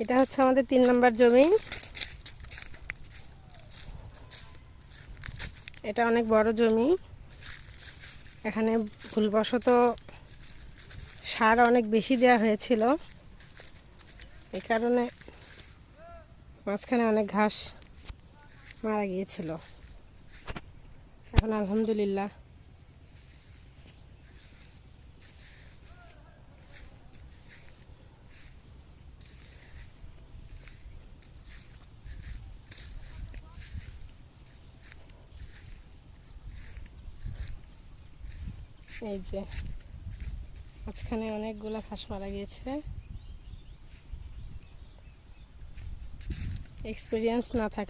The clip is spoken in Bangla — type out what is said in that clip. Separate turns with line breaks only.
এটা হচ্ছে আমাদের 3 নম্বর জমি। এটা অনেক বড় জমি। এখানে ভুলবশত সার অনেক বেশি দেওয়া হয়েছিল, এই কারণে মাঝখানে অনেক ঘাস মারা গিয়েছিল। এখন আলহামদুলিল্লাহ এই যে মাঝখানে অনেকগুলা ঘাস মারা গিয়েছে। এক্সপিরিয়েন্স না থাকলে